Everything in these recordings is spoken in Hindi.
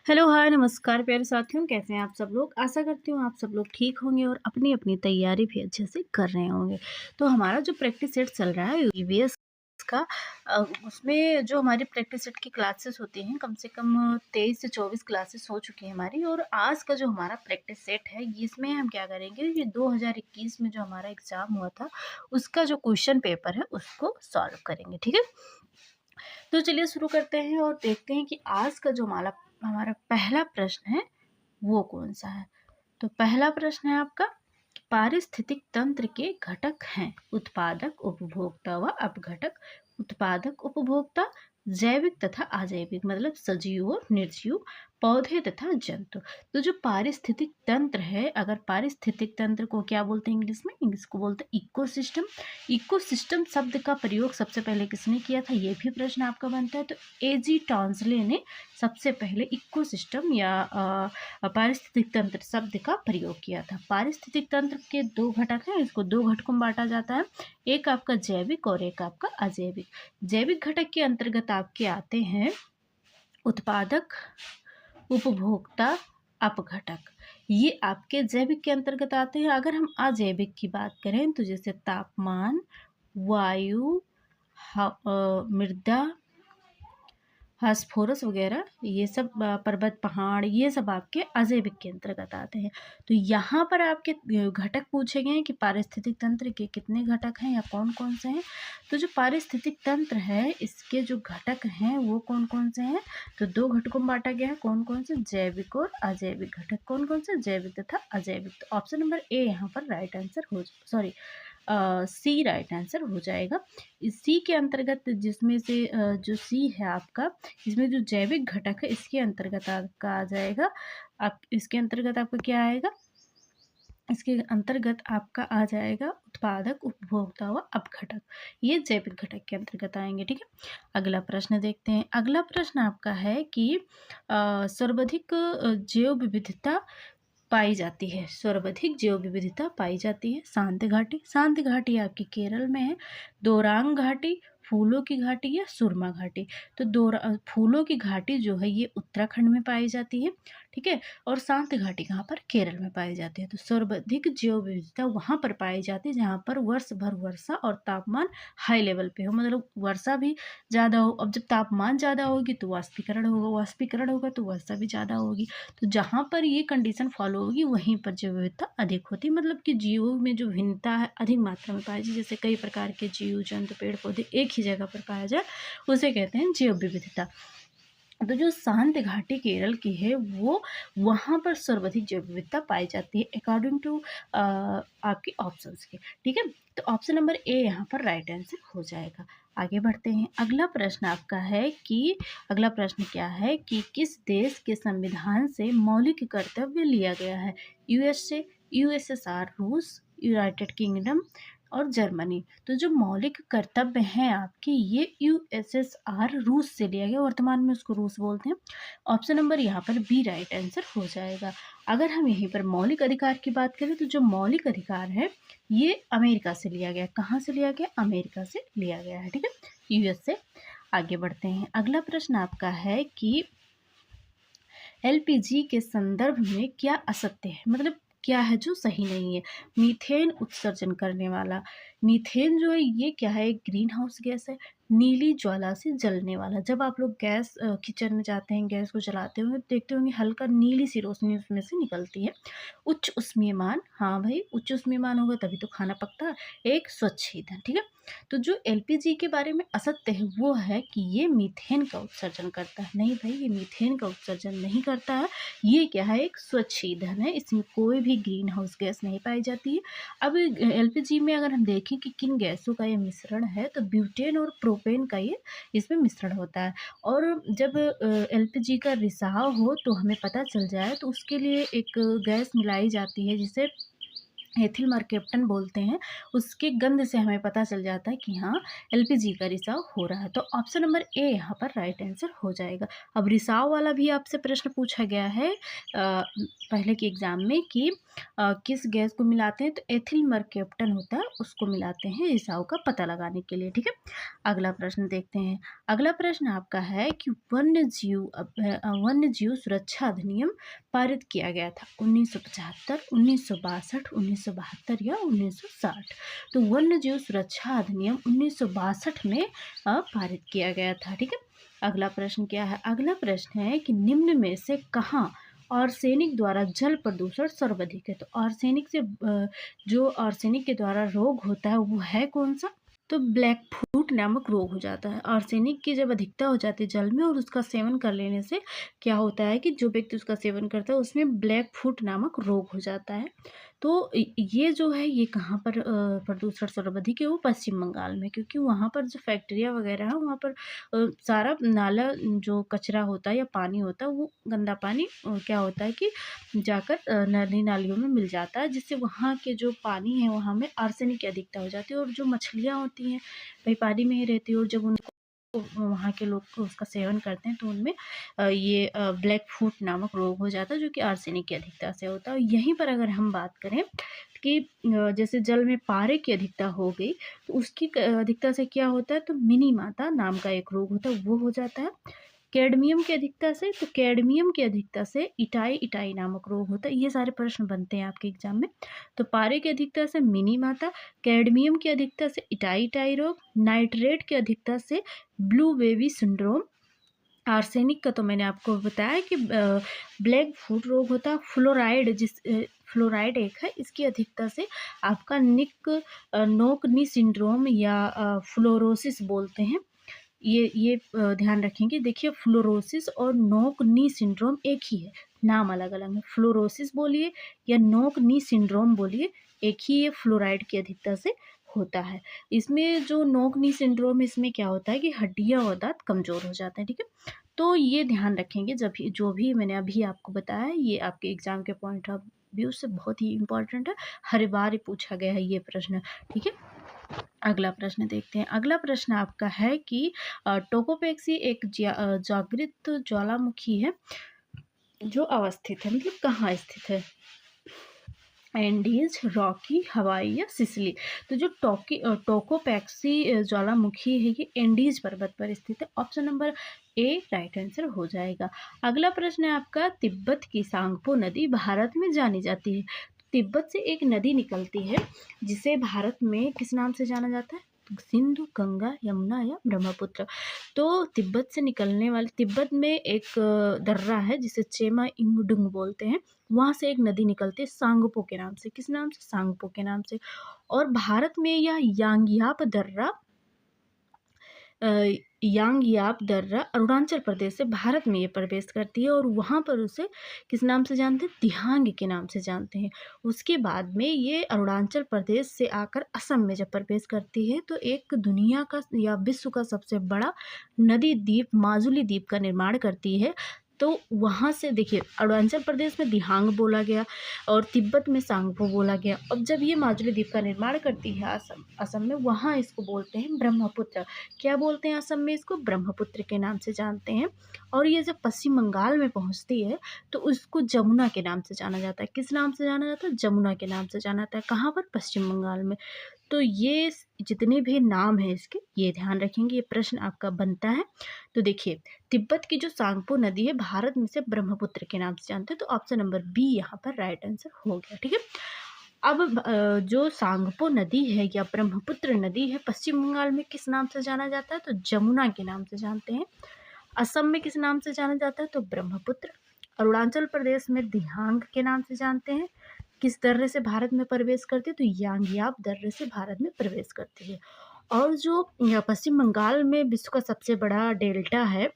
हेलो, हाय, नमस्कार प्यारे साथियों, कैसे हैं आप सब लोग? आशा करती हूँ आप सब लोग ठीक होंगे और अपनी-अपनी तैयारी भी अच्छे से कर रहे होंगे। तो हमारा जो प्रैक्टिस सेट चल रहा है ईवीएस का उसमें जो हमारी प्रैक्टिस सेट की क्लासेस होती हैं, कम से कम 23 से 24 क्लासेस हो चुकी हैं हमारी। और आज का जो हमारा प्रैक्टिस सेट है, इसमें हम क्या करेंगे, ये 2021 में जो हमारा एग्ज़ाम हुआ था, उसका जो क्वेश्चन पेपर है, उसको सॉल्व करेंगे, ठीक है? तो चलिए शुरू करते हैं और देखते हैं कि आज का जो हमारा हमारा पहला प्रश्न है वो कौन-सा है? तो पहला प्रश्न है आपका, पारिस्थितिक तंत्र के घटक हैं उत्पादक, उपभोक्ता व अपघटक। उत्पादक, उपभोक्ता, जैविक तथा अजैविक मतलब सजीव और निर्जीव, पौधे तथा जंतु। तो जो पारिस्थितिक तंत्र है, अगर पारिस्थितिक तंत्र को क्या बोलते हैं इंग्लिश में? इंग्लिश को बोलते हैं इकोसिस्टम। इकोसिस्टम शब्द का प्रयोग सबसे पहले किसने किया था, ये भी प्रश्न आपका बनता है। तो एजी टॉन्सले ने सबसे पहले इकोसिस्टम या पारिस्थितिक तंत्र शब्द का प्रयोग किया था। पारिस्थितिक तंत्र के दो घटक हैं, इसको दो घटकों में बांटा जाता है, एक आपका जैविक और एक आपका अजैविक। जैविक घटक के अंतर्गत आपके आते हैं उत्पादक, उपभोक्ता, अपघटक। ये आपके जैविक के अंतर्गत आते हैं। अगर हम अजैविक की बात करें तो जैसे तापमान, वायु, मृदा, फास्फोरस वगैरह, ये सब पर्वत, पहाड़, ये सब आपके अजैविक के अंतर्गत आते हैं। तो यहाँ पर आपके घटक पूछे गए हैं कि पारिस्थितिक तंत्र के कितने घटक हैं या कौन कौन से हैं। तो जो पारिस्थितिक तंत्र है, इसके जो घटक हैं वो कौन कौन से हैं? तो दो घटकों में बांटा गया है, कौन कौन से? जैविक और अजैविक घटक। कौन कौन से? जैविक तथा अजैविक। तो ऑप्शन नंबर ए यहाँ पर राइट आंसर हो, सॉरी, सी राइट आंसर हो जाएगा। इस सी के अंतर्गत जिसमें से जो सी है आपका, इसमें जो जैविक घटक है इसके अंतर्गत आपका आ जाएगा, आप इसके अंतर्गत आपका क्या आएगा? इसके अंतर्गत आपका आ जाएगा उत्पादक, उपभोक्ता व अपघटक। ये जैविक घटक के अंतर्गत आएंगे, ठीक है। अगला प्रश्न देखते हैं। अगला प्रश्न आपका है कि सर्वाधिक जैव विविधता पाई जाती है, सर्वाधिक जैव विविधता पाई जाती है शांत घाटी। शांत घाटी आपकी केरल में है। दोरांग घाटी, फूलों की घाटी या सुरमा घाटी। तो फूलों की घाटी जो है ये उत्तराखंड में पाई जाती है, ठीक है। और शांत घाटी कहाँ पर? केरल में पाई जाती है। तो सर्वाधिक जैव विविधता वहाँ पर पाई जाती है जहाँ पर वर्ष भर वर्षा और तापमान हाई लेवल पे हो, मतलब वर्षा भी ज़्यादा हो। अब जब तापमान ज़्यादा होगी तो वाष्पीकरण होगा, वाष्पीकरण होगा तो वर्षा भी ज़्यादा होगी। तो जहाँ पर ये कंडीशन फॉलो होगी वहीं पर जैव विविधता अधिक होती है, मतलब कि जीवों में जो भिन्नता है अधिक मात्रा में पाई जाए, जैसे कई प्रकार के जीव जंतु पेड़ पौधे एक ही जगह पर पाया जाए, उसे कहते हैं जैव विविधता। तो जो शांत घाटी केरल की है वो, वहाँ पर सर्वाधिक जैव विविधता पाई जाती है अकॉर्डिंग टू आपके ऑप्शंस के, ठीक है। तो ऑप्शन नंबर ए यहाँ पर राइट आंसर हो जाएगा। आगे बढ़ते हैं। अगला प्रश्न आपका है कि, अगला प्रश्न क्या है कि किस देश के संविधान से मौलिक कर्तव्य लिया गया है? यूएसए, यूएसएसआर, रूस, यूनाइटेड किंगडम और जर्मनी। तो जो मौलिक कर्तव्य हैं आपके, ये यूएसएसआर, रूस से लिया गया, वर्तमान में उसको रूस बोलते हैं। ऑप्शन नंबर यहाँ पर बी राइट आंसर हो जाएगा। अगर हम यहीं पर मौलिक अधिकार की बात करें तो जो मौलिक अधिकार है ये अमेरिका से लिया गया। कहाँ से लिया गया? अमेरिका से लिया गया है, ठीक है, यूएस से। आगे बढ़ते हैं। अगला प्रश्न आपका है कि एलपीजी के संदर्भ में क्या असत्य है, मतलब क्या है जो सही नहीं है? मीथेन उत्सर्जन करने वाला। मीथेन जो है ये क्या है? एक ग्रीन हाउस गैस है। नीली ज्वाला से जलने वाला। जब आप लोग गैस किचन में जाते हैं, गैस को जलाते होंगे, देखते होंगे हल्का नीली सी रोशनी उसमें से निकलती है। उच्च उष्मीयमान, हाँ भाई, उच्च उष्मीयमान होगा तभी तो खाना पकता है। एक स्वच्छ ईंधन, ठीक है। तो जो एलपीजी के बारे में असत्य है वो है कि ये मीथेन का उत्सर्जन करता है। नहीं भाई, ये मीथेन का उत्सर्जन नहीं करता है। ये क्या है? एक स्वच्छ ईंधन है, इसमें कोई भी ग्रीन हाउस गैस नहीं पाई जाती है। अब एलपीजी में अगर हम देखें कि किन गैसों का ये मिश्रण है, तो ब्यूटेन और प्रोपेन का ये इसमें मिश्रण होता है। और जब एलपीजी का रिसाव हो तो हमें पता चल जाए तो उसके लिए एक गैस मिलाई जाती है जिसे एथिल मर्केप्टन बोलते हैं, उसके गंध से हमें पता चल जाता है कि हाँ एलपीजी का रिसाव हो रहा है। तो ऑप्शन नंबर ए यहाँ पर राइट आंसर हो जाएगा। अब रिसाव वाला भी आपसे प्रश्न पूछा गया है पहले के एग्जाम में कि किस गैस को मिलाते हैं, तो एथिल मर्केप्टन होता है, उसको मिलाते हैं रिसाव का पता लगाने के लिए। ठीक है, अगला प्रश्न देखते हैं। अगला प्रश्न आपका है कि वन्य जीव सुरक्षा अधिनियम पारित किया गया था 1975, 1962, 1972 या 1960। तो वन्य जीव सुरक्षा अधिनियम 1962 में पारित किया गया था। ठीक है, अगला प्रश्न क्या है? अगला प्रश्न है कि निम्न में से कहाँ आर्सेनिक द्वारा जल प्रदूषण सर्वाधिक है? तो आर्सेनिक से जो आर्सेनिक के द्वारा रोग होता है वो है कौन सा? तो ब्लैक फुट नामक रोग हो जाता है। आर्सेनिक की जब अधिकता हो जाती है जल में और उसका सेवन कर लेने से क्या होता है कि जो व्यक्ति उसका सेवन करता है उसमें ब्लैक फुट नामक रोग हो जाता है। तो ये जो है ये कहाँ पर प्रदूषण सर्वाधिक है? वो पश्चिम बंगाल में, क्योंकि वहाँ पर जो फैक्ट्रिया वगैरह है वहाँ पर सारा नाला जो कचरा होता है या पानी होता है वो गंदा पानी क्या होता है कि जाकर नदी नालियों में मिल जाता है, जिससे वहाँ के जो पानी है वहाँ में आर्सेनिक की अधिकता हो जाती है। और जो मछलियाँ होती हैं वही पानी में ही रहती है और जब उनको वहाँ के लोग उसका सेवन करते हैं तो उनमें ये ब्लैक फुट नामक रोग हो जाता है, जो कि आर्सेनिक की अधिकता से होता है। यहीं पर अगर हम बात करें कि जैसे जल में पारे की अधिकता हो गई तो उसकी अधिकता से क्या होता है, तो मिनी माता नाम का एक रोग होता है वो हो जाता है। कैडमियम की अधिकता से, तो कैडमियम की अधिकता से इटाई नामक रोग होता है। ये सारे प्रश्न बनते हैं आपके एग्जाम में। तो पारे की अधिकता से मिनी माता, कैडमियम की अधिकता से इटाई रोग, नाइट्रेट की अधिकता से ब्लू बेबी सिंड्रोम, आर्सेनिक का तो मैंने आपको बताया कि ब्लैक फुट रोग होता है। फ्लोराइड एक है, इसकी अधिकता से आपका नोक नी सिंड्रोम या फ्लोरोसिस बोलते हैं। ये ध्यान रखेंगे। देखिए फ्लोरोसिस और नोक नी सिंड्रोम एक ही है, नाम अलग अलग है। फ्लोरोसिस बोलिए या नोक नी सिंड्रोम बोलिए, एक ही ये फ्लोराइड की अधिकता से होता है। इसमें जो नोक नी सिंड्रोम, इसमें क्या होता है कि हड्डियाँ और दांत कमज़ोर हो जाते हैं। ठीक है, तो ये ध्यान रखेंगे जब भी जो भी मैंने अभी आपको बताया है ये आपके एग्ज़ाम के पॉइंट ऑफ व्यू से बहुत ही इम्पोर्टेंट है। हर बार ही पूछा गया है ये प्रश्न। ठीक है, अगला प्रश्न देखते हैं। अगला प्रश्न आपका है कि टोकोपेक्सी एक जागृत ज्वालामुखी है जो अवस्थित है, मतलब कहाँ स्थित है? एंडीज, रॉकी, हवाई या सिसिली? तो जो टोकोपेक्सी ज्वालामुखी है ये एंडीज पर्वत पर स्थित है। Option number A right answer हो जाएगा। अगला प्रश्न है आपका, तिब्बत की सांगपो नदी भारत में जानी जाती है। तिब्बत से एक नदी निकलती है जिसे भारत में किस नाम से जाना जाता है? सिंधु, गंगा, यमुना या ब्रह्मपुत्र। तो तिब्बत से निकलने वाले, तिब्बत में एक दर्रा है जिसे चेमा इंगडुंग बोलते हैं, वहाँ से एक नदी निकलती है सांगपो के नाम से। किस नाम से? सांगपो के नाम से। और भारत में यह यांगयाप दर्रा अरुणाचल प्रदेश से भारत में ये प्रवेश करती है और वहाँ पर उसे किस नाम से जानते हैं? दिहांग के नाम से जानते हैं। उसके बाद में ये अरुणाचल प्रदेश से आकर असम में जब प्रवेश करती है तो एक दुनिया का या विश्व का सबसे बड़ा नदी द्वीप माजुली द्वीप का निर्माण करती है। तो वहाँ से देखिए अरुणाचल प्रदेश में दिहांग बोला गया और तिब्बत में सांगपो बोला गया। अब जब ये माजुली द्वीप का निर्माण करती है असम में, वहाँ इसको बोलते हैं ब्रह्मपुत्र। क्या बोलते हैं असम में? इसको ब्रह्मपुत्र के नाम से जानते हैं। और ये जब पश्चिम बंगाल में पहुँचती है तो उसको जमुना के नाम से जाना जाता है। किस नाम से जाना जाता है? जमुना के नाम से जाना जाता है। कहाँ पर? पश्चिम बंगाल में। तो ये जितने भी नाम हैं इसके ये ध्यान रखेंगे, ये प्रश्न आपका बनता है। तो देखिए तिब्बत की जो सांगपो नदी है भारत में से ब्रह्मपुत्र के नाम से जानते हैं, तो ऑप्शन नंबर बी यहाँ पर राइट आंसर हो गया। ठीक है, अब जो सांगपो नदी है या ब्रह्मपुत्र नदी है पश्चिम बंगाल में किस नाम से जाना जाता है? तो जमुना के नाम से जानते हैं। असम में किस नाम से जाना जाता है? तो ब्रह्मपुत्र। अरुणाचल प्रदेश में दिहांग के नाम से जानते हैं। किस दर्रे से भारत में प्रवेश करती है? तो यांगयाप दर्रे से भारत में प्रवेश करती है। और जो पश्चिम बंगाल में विश्व का सबसे बड़ा डेल्टा है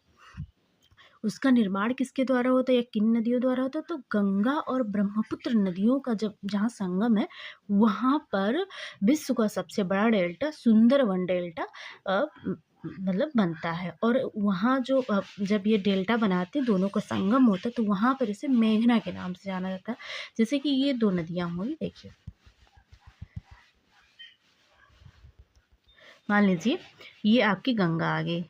उसका निर्माण किसके द्वारा होता है या किन नदियों द्वारा होता है? तो गंगा और ब्रह्मपुत्र नदियों का जब जहाँ संगम है वहाँ पर विश्व का सबसे बड़ा डेल्टा सुंदरवन डेल्टा मतलब बनता है। और वहाँ जो जब ये डेल्टा बनाते हैं दोनों का संगम होता है तो वहाँ पर इसे मेघना के नाम से जाना जाता है। जैसे कि ये दो नदियाँ हुई देखिए, मान लीजिए ये आपकी गंगा आ गई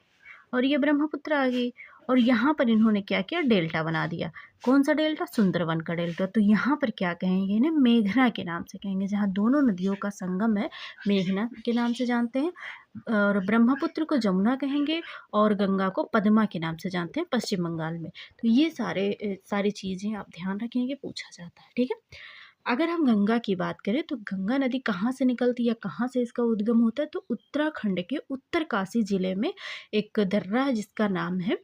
और ये ब्रह्मपुत्र आ गई, और यहाँ पर इन्होंने क्या किया, डेल्टा बना दिया। कौन सा डेल्टा? सुंदरवन का डेल्टा। तो यहाँ पर क्या कहेंगे इन्हें? मेघना के नाम से कहेंगे। जहाँ दोनों नदियों का संगम है, मेघना के नाम से जानते हैं। और ब्रह्मपुत्र को जमुना कहेंगे और गंगा को पद्मा के नाम से जानते हैं पश्चिम बंगाल में। तो ये सारी चीज़ें आप ध्यान रखेंगे, पूछा जाता है। ठीक है। अगर हम गंगा की बात करें तो गंगा नदी कहाँ से निकलती है या कहाँ से इसका उद्गम होता है? तो उत्तराखंड के उत्तरकाशी जिले में एक दर्रा है जिसका नाम है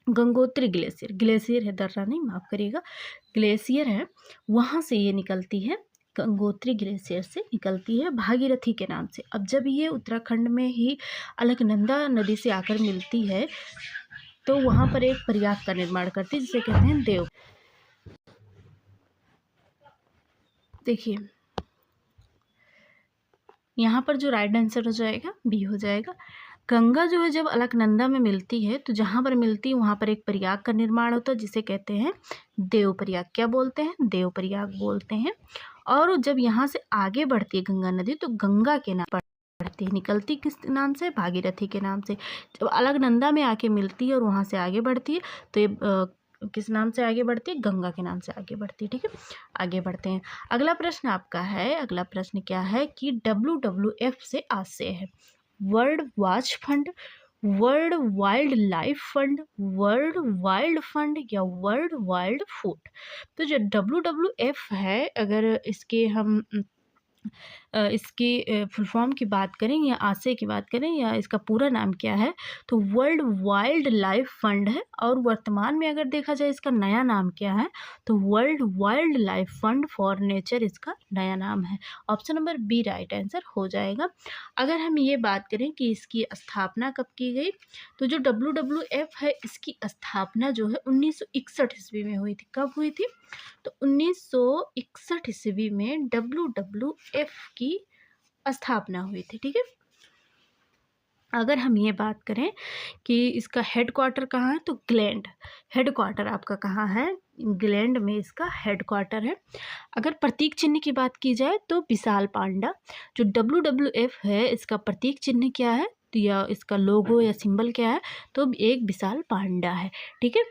गंगोत्री ग्लेशियर। ग्लेशियर है, दर्रा नहीं, माफ़ करिएगा, ग्लेशियर है। वहाँ से ये निकलती है, गंगोत्री ग्लेशियर से निकलती है भागीरथी के नाम से। अब जब ये उत्तराखंड में ही अलकनंदा नदी से आकर मिलती है तो वहाँ पर एक प्रयाग का निर्माण करती है जिसे कहते हैं देव। देखिए यहाँ पर जो राइट आंसर हो जाएगा बी हो जाएगा। गंगा जो है जब अलकनंदा में मिलती है तो जहाँ पर मिलती है वहाँ पर एक प्रयाग का निर्माण होता है जिसे कहते हैं देव प्रयाग। क्या बोलते हैं? देव प्रयाग बोलते हैं। और जब यहाँ से आगे बढ़ती है गंगा नदी तो गंगा के नाम बढ़ती है, निकलती किस नाम से? भागीरथी के नाम से। जब अलकनंदा में आके मिलती है और वहाँ से आगे बढ़ती है तो ये किस नाम से आगे बढ़ती है? गंगा के नाम से आगे बढ़ती है। ठीक है, आगे बढ़ते हैं। अगला प्रश्न आपका है, अगला प्रश्न क्या है कि WWF से आशय है world watch fund, world Wildlife fund, world wild fund या वर्ल्ड वाइल्ड फूड। तो जो WWF है, अगर इसके हम इसकी फुल फॉर्म की बात करें या आशय की बात करें या इसका पूरा नाम क्या है, तो वर्ल्ड वाइल्ड लाइफ फंड है। और वर्तमान में अगर देखा जाए इसका नया नाम क्या है, तो World Wildlife Fund for Nature इसका नया नाम है। Option number B right answer हो जाएगा। अगर हम ये बात करें कि इसकी स्थापना कब की गई, तो जो WWF है इसकी स्थापना जो है 1961 ईस्वी में हुई थी। कब हुई थी? तो 1961 ईस्वी में WWF की स्थापना हुई थी। ठीक है। अगर हम ये बात करें कि इसका हेडक्वार्टर कहाँ है, तो ग्लैंड हेडक्वार्टर आपका कहाँ है? इंग्लैंड में इसका हेडक्वार्टर है। अगर प्रतीक चिन्ह की बात की जाए तो विशाल पांडा। जो WWF है इसका प्रतीक चिन्ह क्या है, तो या इसका लोगो या सिंबल क्या है, तो एक विशाल पांडा है। ठीक है।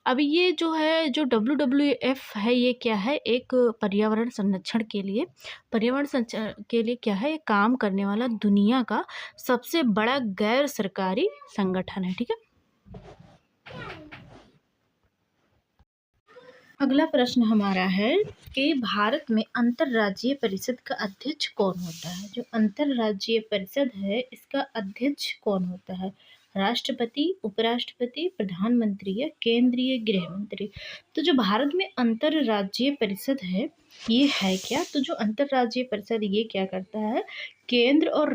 अब ये जो है, जो WWF है, ये क्या है? एक पर्यावरण संरक्षण के लिए, पर्यावरण संरक्षण के लिए क्या है, ये काम करने वाला दुनिया का सबसे बड़ा गैर सरकारी संगठन है। ठीक है। अगला प्रश्न हमारा है कि भारत में अंतर्राज्यीय परिषद का अध्यक्ष कौन होता है? जो अंतर्राज्यीय परिषद है इसका अध्यक्ष कौन होता है? राष्ट्रपति, उपराष्ट्रपति, प्रधानमंत्री या केंद्रीय गृह मंत्री। तो जो भारत में अंतर्राज्यीय परिषद है ये है क्या? तो जो अंतर्राज्यीय परिषद ये क्या करता है, केंद्र और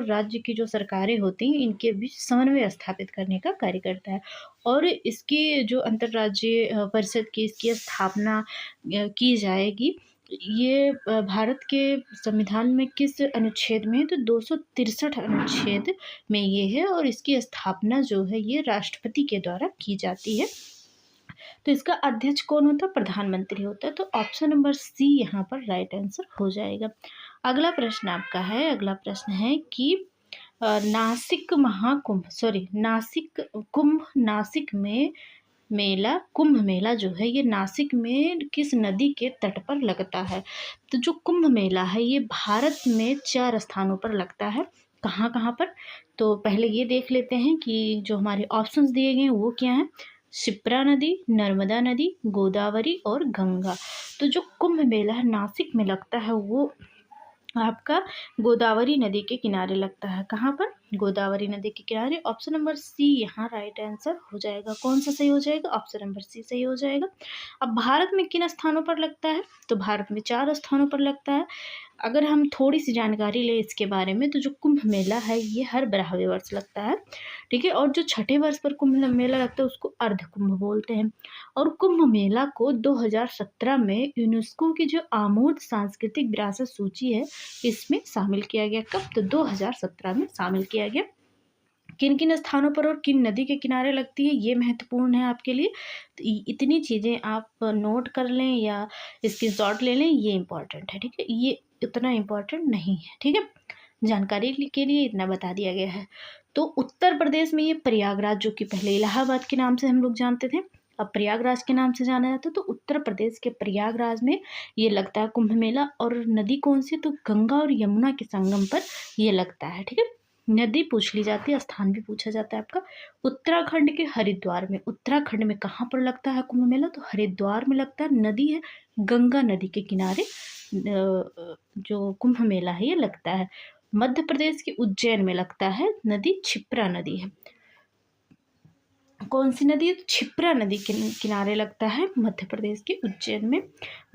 राज्य की जो सरकारें होती हैं इनके बीच समन्वय स्थापित करने का कार्य करता है। और इसकी जो अंतर्राज्यीय परिषद की इसकी स्थापना की जाएगी, ये भारत के संविधान में किस अनुच्छेद में है, तो 263 अनुच्छेद में ये है। और इसकी स्थापना जो है ये राष्ट्रपति के द्वारा की जाती है। तो इसका अध्यक्ष कौन होता है? प्रधानमंत्री होता है। तो ऑप्शन नंबर सी यहाँ पर राइट आंसर हो जाएगा। अगला प्रश्न आपका है, अगला प्रश्न है कि नासिक में कुंभ मेला जो है ये नासिक में किस नदी के तट पर लगता है? तो जो कुंभ मेला है ये भारत में 4 स्थानों पर लगता है। कहाँ कहाँ पर? तो पहले ये देख लेते हैं कि जो हमारे ऑप्शंस दिए गए हैं वो क्या हैं। शिप्रा नदी, नर्मदा नदी, गोदावरी और गंगा। तो जो कुंभ मेला है नासिक में लगता है वो आपका गोदावरी नदी के किनारे लगता है। कहाँ पर? गोदावरी नदी के किनारे। ऑप्शन नंबर सी यहाँ राइट आंसर हो जाएगा। कौन सा सही हो जाएगा? ऑप्शन नंबर सी सही हो जाएगा। अब भारत में किन स्थानों पर लगता है? तो भारत में 4 स्थानों पर लगता है। अगर हम थोड़ी सी जानकारी लें इसके बारे में, तो जो कुंभ मेला है ये हर 12वें वर्ष लगता है। ठीक है। और जो छठे वर्ष पर कुंभ मेला लगता है उसको अर्ध कुंभ बोलते हैं। और कुंभ मेला को 2017 में यूनेस्को की जो आमूर्त सांस्कृतिक विरासत सूची है इसमें शामिल किया गया। कब? तो 2017 में शामिल किया गया। किन किन स्थानों पर और किन नदी के किनारे लगती है ये महत्वपूर्ण है आपके लिए। तो इतनी चीज़ें आप नोट कर लें या स्क्रीनशॉट ले लें, ये इम्पॉर्टेंट है। ठीक है, ये इतना इम्पॉर्टेंट नहीं है। ठीक है। जानकारी के लिए इतना बता दिया गया है। तो उत्तर प्रदेश में ये प्रयागराज, जो कि पहले इलाहाबाद के नाम से हम लोग जानते थे, अब प्रयागराज के नाम से जाना जाता है। तो उत्तर प्रदेश के प्रयागराज में ये लगता है कुंभ मेला। और नदी कौन सी? तो गंगा और यमुना के संगम पर ये लगता है। ठीक है, नदी पूछ ली जाती है, स्थान भी पूछा जाता है आपका। उत्तराखंड के हरिद्वार में, उत्तराखंड में कहाँ पर लगता है कुंभ मेला? तो हरिद्वार में लगता है। नदी है गंगा नदी के किनारे जो कुंभ मेला है ये लगता है। मध्य प्रदेश के उज्जैन में लगता है नदी, क्षिप्रा नदी है। कौन सी नदी है? तो क्षिप्रा नदी के किनारे लगता है मध्य प्रदेश के उज्जैन में।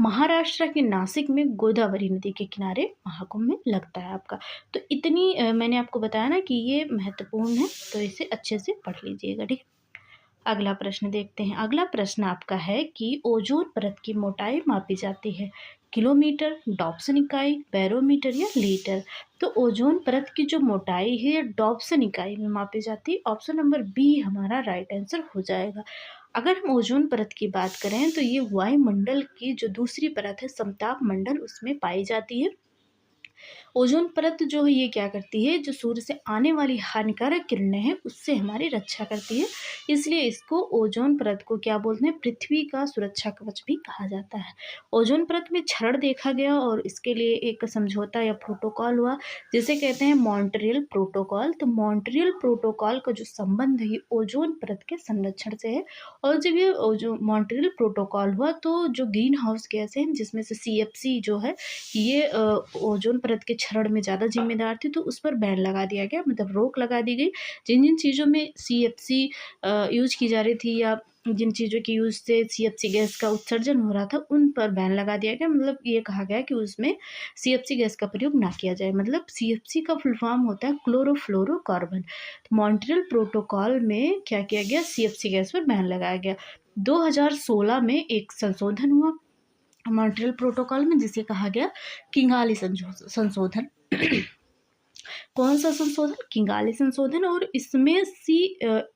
महाराष्ट्र के नासिक में गोदावरी नदी के किनारे महाकुंभ में लगता है आपका। तो इतनी मैंने आपको बताया ना कि ये महत्वपूर्ण है, तो इसे अच्छे से पढ़ लीजिएगा। ठीक, अगला प्रश्न देखते हैं। अगला प्रश्न आपका है कि ओजोन परत की मोटाई मापी जाती है किलोमीटर, डॉप्सन इकाई, बैरोमीटर या लीटर? तो ओजोन परत की जो मोटाई है डॉप्सन इकाई में मापी जाती है। ऑप्शन नंबर बी हमारा राइट आंसर हो जाएगा। अगर हम ओजोन परत की बात करें तो ये वायुमंडल की जो दूसरी परत है समताप मंडल, उसमें पाई जाती है। ओजोन परत जो है ये क्या करती है? जो सूर्य से आने वाली हानिकारक किरणें हैं उससे हमारी रक्षा करती है, इसलिए इसको ओजोन परत को क्या बोलते हैं? पृथ्वी का सुरक्षा कवच भी कहा जाता है। ओजोन परत में क्षरण देखा गया और इसके लिए एक समझौता या प्रोटोकॉल हुआ, जिसे कहते हैं मॉन्ट्रियल प्रोटोकॉल। तो मॉन्ट्रियल प्रोटोकॉल का जो संबंध है ये ओजोन परत के संरक्षण से है। और जब ये जो मॉन्ट्रियल प्रोटोकॉल हुआ तो जो ग्रीन हाउस गैस है जिसमें से CFC जो है ये ओजोन परत के क्षरण में ज़्यादा जिम्मेदार थी, तो उस पर बैन लगा दिया गया, मतलब रोक लगा दी गई। जिन जिन चीज़ों में CFC यूज की जा रही थी या जिन चीज़ों की यूज से CFC गैस का उत्सर्जन हो रहा था उन पर बैन लगा दिया गया। मतलब ये कहा गया कि उसमें CFC गैस का प्रयोग ना किया जाए। मतलब CFC का फुल फॉर्म होता है क्लोरोफ्लोरोकार्बन। तो मॉन्ट्रियल प्रोटोकॉल में क्या किया गया? CFC गैस पर बैन लगाया गया। 2016 में एक संशोधन हुआ मॉन्ट्रियल प्रोटोकॉल में, जिसे कहा गया किंगाली संशोधन। कौन सा संशोधन? किंगाली संशोधन। और इसमें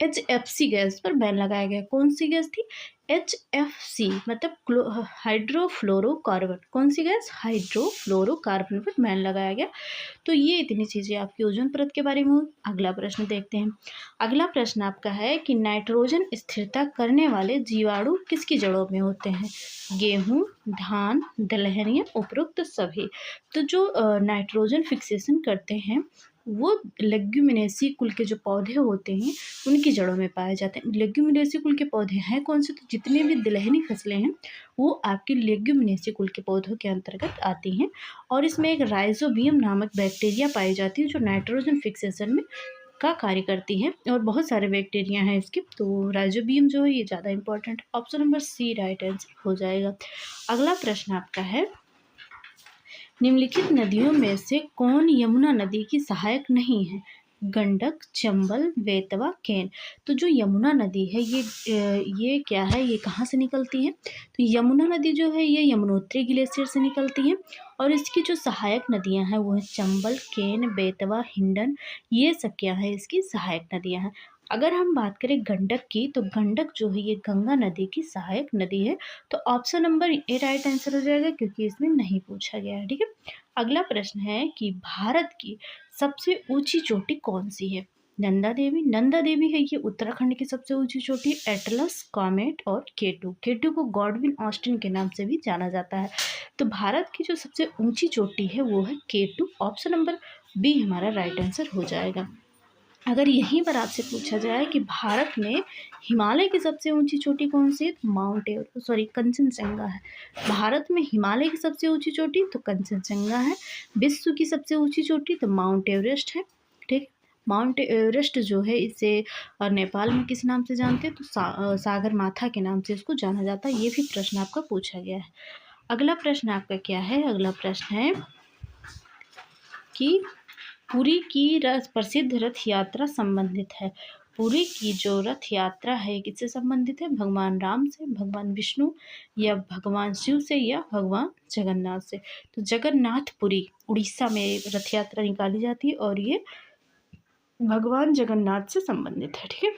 HFC गैस पर बैन लगाया गया। कौन सी गैस थी? HFC मतलब हाइड्रोफ्लोरोकार्बन। कौन सी गैस? हाइड्रोफ्लोरोकार्बन पर बैन लगाया गया। तो ये इतनी चीज़ें आपकी ओजोन परत के बारे में हुई। अगला प्रश्न देखते हैं। अगला प्रश्न आपका है कि नाइट्रोजन स्थिरता करने वाले जीवाणु किसकी जड़ों में होते हैं? गेहूं, धान, दलहन या उपरोक्त सभी? तो जो नाइट्रोजन फिक्सेशन करते हैं वो लेग्यूमिनेसी कुल के जो पौधे होते हैं उनकी जड़ों में पाए जाते हैं। लेग्यूमिनेसी कुल के पौधे हैं कौन से? तो जितने भी दलहनी फसलें हैं वो आपकी लेग्यूमिनेसी कुल के पौधों के अंतर्गत आती हैं। और इसमें एक राइजोबियम नामक बैक्टीरिया पाई जाती है जो नाइट्रोजन फिक्सेशन में का कार्य करती है। और बहुत सारे बैक्टीरिया हैं इसके, तो राइजोबियम जो है ये ज़्यादा important. Option number C right answer हो जाएगा। अगला प्रश्न आपका है, निम्नलिखित नदियों में से कौन यमुना नदी की सहायक नहीं है? गंडक, चंबल, बेतवा, केन? तो जो यमुना नदी है ये क्या है? ये कहाँ से निकलती है? तो यमुना नदी जो है ये यमुनोत्री ग्लेशियर से निकलती है। और इसकी जो सहायक नदियाँ हैं वो है चंबल, केन, बेतवा, हिंडन। ये सब क्या है? इसकी सहायक नदियाँ हैं। अगर हम बात करें गंडक की, तो गंडक जो है ये गंगा नदी की सहायक नदी है। तो option number A right answer हो जाएगा क्योंकि इसमें नहीं पूछा गया है। ठीक है, अगला प्रश्न है कि भारत की सबसे ऊंची चोटी कौन सी है? नंदा देवी। नंदा देवी है ये उत्तराखंड की सबसे ऊंची चोटी। एटलस, कॉमेट और केटू को गॉडविन ऑस्टिन के नाम से भी जाना जाता है। तो भारत की जो सबसे ऊंची चोटी है वो है केटू। ऑप्शन नंबर बी हमारा राइट आंसर हो जाएगा। अगर यहीं पर आपसे पूछा जाए कि भारत में हिमालय की सबसे ऊंची चोटी कौन सी है? तो कंचनजंगा है। भारत में हिमालय की सबसे ऊंची चोटी तो कंचनजंगा है। विश्व की सबसे ऊंची चोटी तो माउंट एवरेस्ट है। ठीक, माउंट एवरेस्ट जो है इसे नेपाल में किस नाम से जानते हैं? तो सागर माथा के नाम से इसको जाना जाता है। ये भी प्रश्न आपका पूछा गया है। अगला प्रश्न आपका क्या है? अगला प्रश्न है कि पुरी की प्रसिद्ध रथ यात्रा संबंधित है। पुरी की जो रथ यात्रा है किससे संबंधित है? भगवान राम से, भगवान विष्णु या भगवान शिव से या भगवान जगन्नाथ से? तो जगन्नाथपुरी उड़ीसा में रथ यात्रा निकाली जाती है और ये भगवान जगन्नाथ से संबंधित है। ठीक है,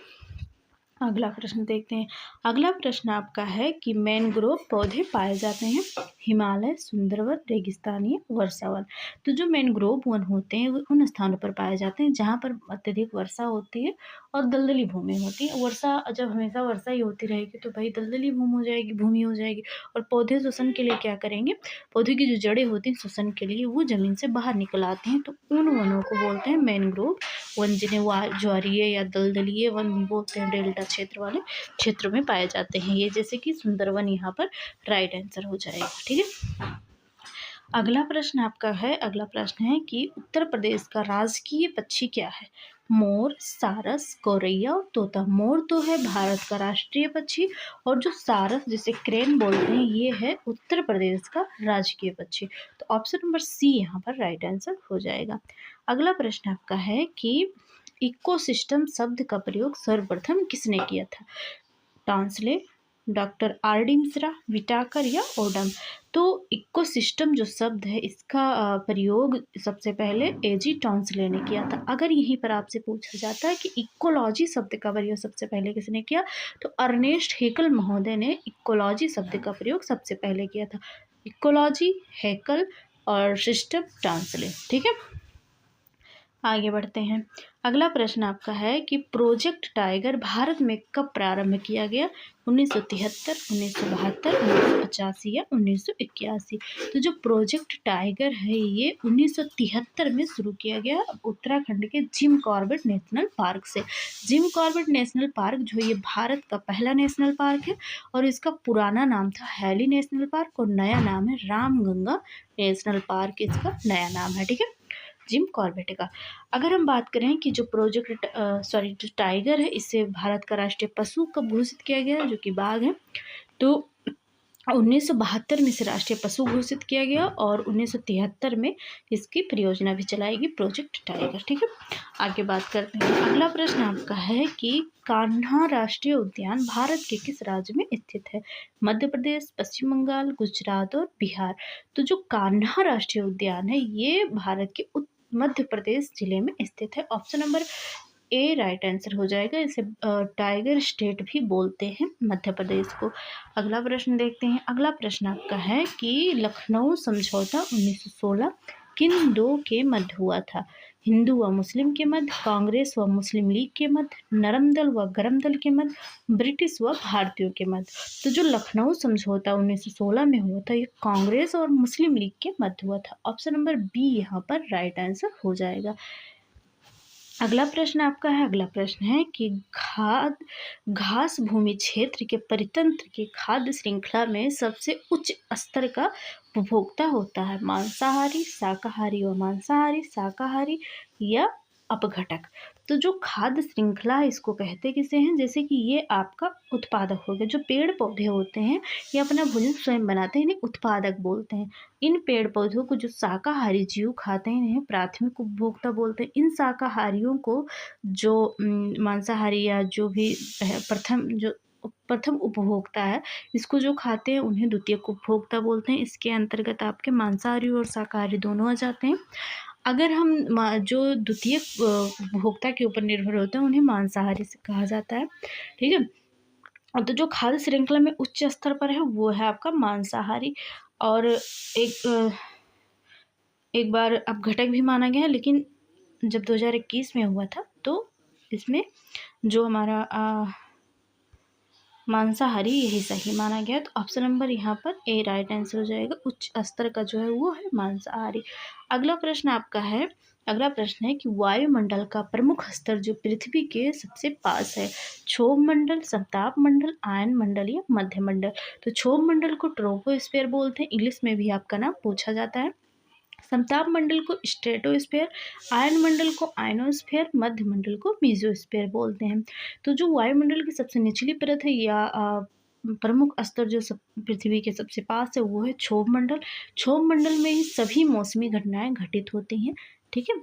अगला प्रश्न देखते हैं। अगला प्रश्न आपका है कि मैंग्रोव पौधे पाए जाते हैं हिमालय, सुंदरवन, रेगिस्तानी, वर्षावन। तो जो मैंग्रोव वन होते हैं वो उन स्थानों पर पाए जाते हैं जहाँ पर अत्यधिक वर्षा होती है और दलदली भूमि होती है। वर्षा जब हमेशा वर्षा ही होती रहेगी तो भाई दलदली भूमि हो जाएगी और पौधे श्वसन के लिए क्या करेंगे, पौधे की जो जड़ें होती हैं श्वसन के लिए वो जमीन से बाहर निकल आती हैं, तो उन वनों को बोलते हैं मैंग्रोव वन, जिन्हें ज्वारीय या दलदलीय वन भी बोलते हैं। डेल्टा क्षेत्र वाले क्षेत्रों में पाए जाते हैं ये, जैसे कि सुंदरवन यहाँ पर राइट आंसर हो जाएगा। ठीक है, अगला प्रश्न आपका है। अगला प्रश्न है कि उत्तर प्रदेश का राजकीय पक्षी क्या है? मोर, सारस, गौरैया और तोता। मोर तो है भारत का राष्ट्रीय पक्षी और जो सारस जिसे क्रेन बोलते हैं ये है उत्तर प्रदेश का राजकीय पक्षी। तो ऑप्शन नंबर सी यहाँ पर राइट आंसर हो जाएगा। अगला प्रश्न आपका है कि इकोसिस्टम शब्द का प्रयोग सर्वप्रथम किसने किया था? Tansley, doctor R D Mishra, Whittaker या ओडम। तो इकोसिस्टम जो शब्द है इसका प्रयोग सबसे पहले एजी टॉन्सले ने किया था। अगर यहीं पर आपसे पूछा जाता है कि इकोलॉजी शब्द का प्रयोग सबसे पहले किसने किया, तो अर्नेस्ट हेकल महोदय ने इकोलॉजी शब्द का प्रयोग सबसे पहले किया था। इकोलॉजी, हेकल और सिस्टम टॉन्सले। ठीक है, आगे बढ़ते हैं। अगला प्रश्न आपका है कि प्रोजेक्ट टाइगर भारत में कब प्रारंभ किया गया? 1973, 1972, 1985 या 1981। तो जो प्रोजेक्ट टाइगर है ये 1973 में शुरू किया गया उत्तराखंड के जिम कॉर्बेट नेशनल पार्क से। जिम कॉर्बेट नेशनल पार्क जो ये भारत का पहला नेशनल पार्क है और इसका पुराना नाम था हैली नेशनल पार्क और नया नाम है रामगंगा नेशनल पार्क, इसका नया नाम है। ठीक है, जिम कॉर्बेट का। अगर हम बात करें कि जो जो टाइगर है इसे भारत का राष्ट्रीय पशु कब घोषित किया गया, जो कि बाघ है, तो 1972 में इसे राष्ट्रीय पशु घोषित किया गया और 1973 में इसकी परियोजना भी चलाएगी प्रोजेक्ट टाइगर। ठीक है, आगे बात करते हैं। अगला प्रश्न आपका है कि कान्हा राष्ट्रीय उद्यान भारत के किस राज्य में स्थित है? मध्य प्रदेश, पश्चिम बंगाल, गुजरात और बिहार। तो जो कान्हा राष्ट्रीय उद्यान है ये भारत के मध्य प्रदेश जिले में स्थित है। Option number A right answer हो जाएगा। इसे टाइगर स्टेट भी बोलते हैं मध्य प्रदेश को। अगला प्रश्न देखते हैं। अगला प्रश्न आपका है कि लखनऊ समझौता 1916 किन दो के मध्य हुआ था? हिंदू व मुस्लिम के मध्य, कांग्रेस व मुस्लिम लीग के मध्य, नरम दल व गरम दल के मध्य, ब्रिटिश व भारतीयों के मध्य। तो जो लखनऊ समझौता 1916 में हुआ था ये कांग्रेस और मुस्लिम लीग के मध्य हुआ था। ऑप्शन नंबर बी यहाँ पर राइट आंसर हो जाएगा। अगला प्रश्न आपका है। अगला प्रश्न है कि घास भूमि क्षेत्र के परितंत्र की खाद्य श्रृंखला में सबसे उच्च स्तर का उपभोक्ता होता है? मांसाहारी, शाकाहारी व मांसाहारी, शाकाहारी या अपघटक। तो जो खाद्य श्रृंखला है इसको कहते किसे हैं? जैसे कि ये आपका उत्पादक हो गया। जो पेड़ पौधे होते हैं ये अपना भोजन स्वयं बनाते हैं, इन्हें उत्पादक बोलते हैं। इन पेड़ पौधों को जो शाकाहारी जीव खाते हैं इन्हें प्राथमिक उपभोक्ता बोलते हैं। इन शाकाहारियों को जो मांसाहारी या जो भी प्रथम उपभोक्ता है इसको जो खाते हैं उन्हें द्वितीयक उपभोक्ता बोलते हैं। इसके अंतर्गत आपके मांसाहारी और शाकाहारी दोनों आ जाते हैं। अगर हम जो द्वितीयक उपभोक्ता के ऊपर निर्भर होते हैं उन्हें मांसाहारी से कहा जाता है। ठीक है, और तो जो खाद्य श्रृंखला में उच्च स्तर पर है वो है आपका मांसाहारी। और एक बार अपघटक भी माना गया है, लेकिन जब 2021 में हुआ था तो इसमें जो हमारा मांसाहारी यही सही माना गया। तो ऑप्शन नंबर यहाँ पर ए राइट आंसर हो जाएगा। उच्च स्तर का जो है वो है मांसाहारी। अगला प्रश्न आपका है। अगला प्रश्न है कि वायुमंडल का प्रमुख स्तर जो पृथ्वी के सबसे पास है? क्षोभ मंडल, समताप मंडल, आयन मंडल या मध्य मंडल। तो क्षोभ मंडल को ट्रोपोस्फीयर बोलते हैं, इंग्लिश में भी आपका नाम पूछा जाता है। समताप मंडल को स्ट्रेटोस्फीयर, आयन मंडल को आयनोस्फीयर, मध्य मंडल को मीजोस्फीयर बोलते हैं। तो जो वायुमंडल की सबसे निचली परत है या प्रमुख स्तर जो पृथ्वी के सबसे पास है वो है क्षोभ मंडल। क्षोभ मंडल में ही सभी मौसमी घटनाएं घटित होती हैं। ठीक है,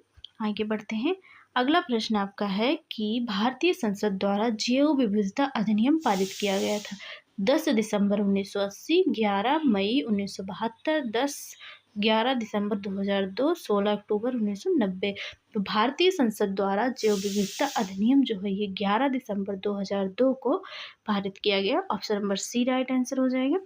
आगे बढ़ते हैं। अगला प्रश्न आपका है कि भारतीय संसद द्वारा जैव विविधता अधिनियम पारित किया गया था? 10 दिसंबर 1980, 11 मई 1972, 10 11 दिसंबर 2002, 16 अक्टूबर 1990। तो भारतीय संसद द्वारा जैव विविधता अधिनियम जो है ये 11 दिसंबर 2002 को पारित किया गया। Option number C right answer हो जाएगा।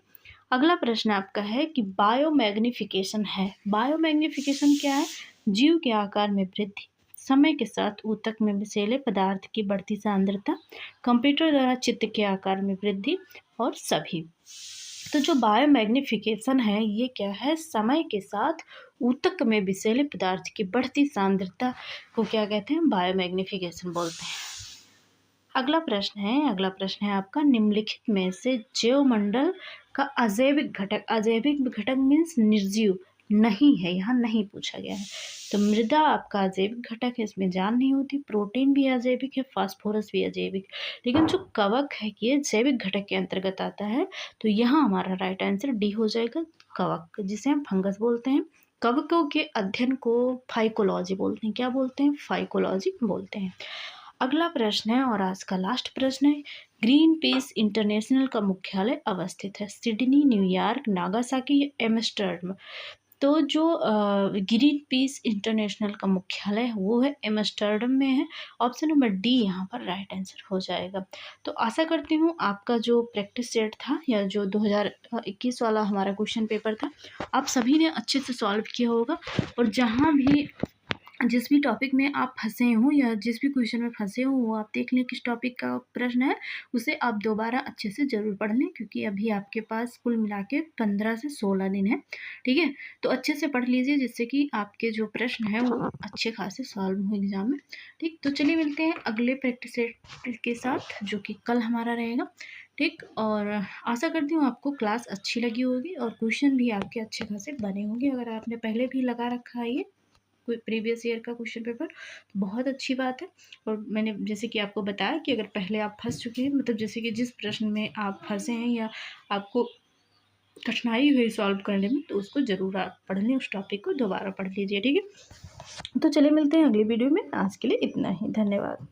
अगला प्रश्न आपका है कि बायोमैग्निफिकेशन है। बायोमैग्निफिकेशन क्या है? जीव के आकार में वृद्धि, समय के साथ ऊतक में विषैले पदार्थ की बढ़ती सांद्रता, कंप्यूटर द्वारा चित्र के आकार में वृद्धि और सभी। तो जो बायोमैग्निफिकेशन है ये क्या है? समय के साथ ऊतक में विषैले पदार्थ की बढ़ती सांद्रता को क्या कहते हैं? बायोमैग्निफिकेशन बोलते हैं। अगला प्रश्न है आपका, निम्नलिखित में से जैव मंडल का अजैविक घटक, अजैविक घटक मीन्स निर्जीव नहीं है, यहाँ नहीं पूछा गया है। तो मृदा आपका अजैविक घटक है, इसमें जान नहीं होती। प्रोटीन भी अजैविक है, फास्फोरस भी अजैविक, लेकिन जो कवक है ये जैविक घटक के अंतर्गत आता है। तो यहाँ हमारा राइट आंसर डी हो जाएगा, कवक, जिसे हम फंगस बोलते हैं। कवकों के अध्ययन को फाइकोलॉजी बोलते हैं। क्या बोलते हैं? फाइकोलॉजी बोलते हैं। अगला प्रश्न है और आज का लास्ट प्रश्न है, ग्रीन पीस इंटरनेशनल का मुख्यालय अवस्थित है सिडनी, न्यूयॉर्क, नागासाकी या एम्स्टर्डम। तो जो ग्रीन पीस इंटरनेशनल का मुख्यालय है वो है एम्स्टर्डम में है। ऑप्शन नंबर डी यहाँ पर राइट आंसर हो जाएगा। तो आशा करती हूँ आपका जो प्रैक्टिस सेट था या जो 2021 वाला हमारा क्वेश्चन पेपर था आप सभी ने अच्छे से सॉल्व किया होगा। और जहाँ भी जिस भी टॉपिक में आप फंसे हो या जिस भी क्वेश्चन में फंसे हो वो आप देख लें किस टॉपिक का प्रश्न है, उसे आप दोबारा अच्छे से ज़रूर पढ़ लें, क्योंकि अभी आपके पास कुल मिला के 15 से 16 दिन है। ठीक है, तो अच्छे से पढ़ लीजिए जिससे कि आपके जो प्रश्न है वो अच्छे खासे सॉल्व हो एग्जाम में। ठीक, तो चलिए मिलते हैं अगले प्रैक्टिस सेट के साथ जो कि कल हमारा रहेगा। ठीक, और आशा करती हूँ आपको क्लास अच्छी लगी होगी और क्वेश्चन भी आपके अच्छे खासे बने होंगे। अगर आपने पहले भी लगा रखा है ये कोई प्रीवियस ईयर का क्वेश्चन पेपर तो बहुत अच्छी बात है। और मैंने जैसे कि आपको बताया कि अगर पहले आप फंस चुके हैं, मतलब जैसे कि जिस प्रश्न में आप फंसे हैं या आपको कठिनाई हुई सॉल्व करने में, तो उसको ज़रूर आप पढ़ लें, उस टॉपिक को दोबारा पढ़ लीजिए। ठीक है, तो चलिए मिलते हैं अगली वीडियो में। आज के लिए इतना ही, धन्यवाद।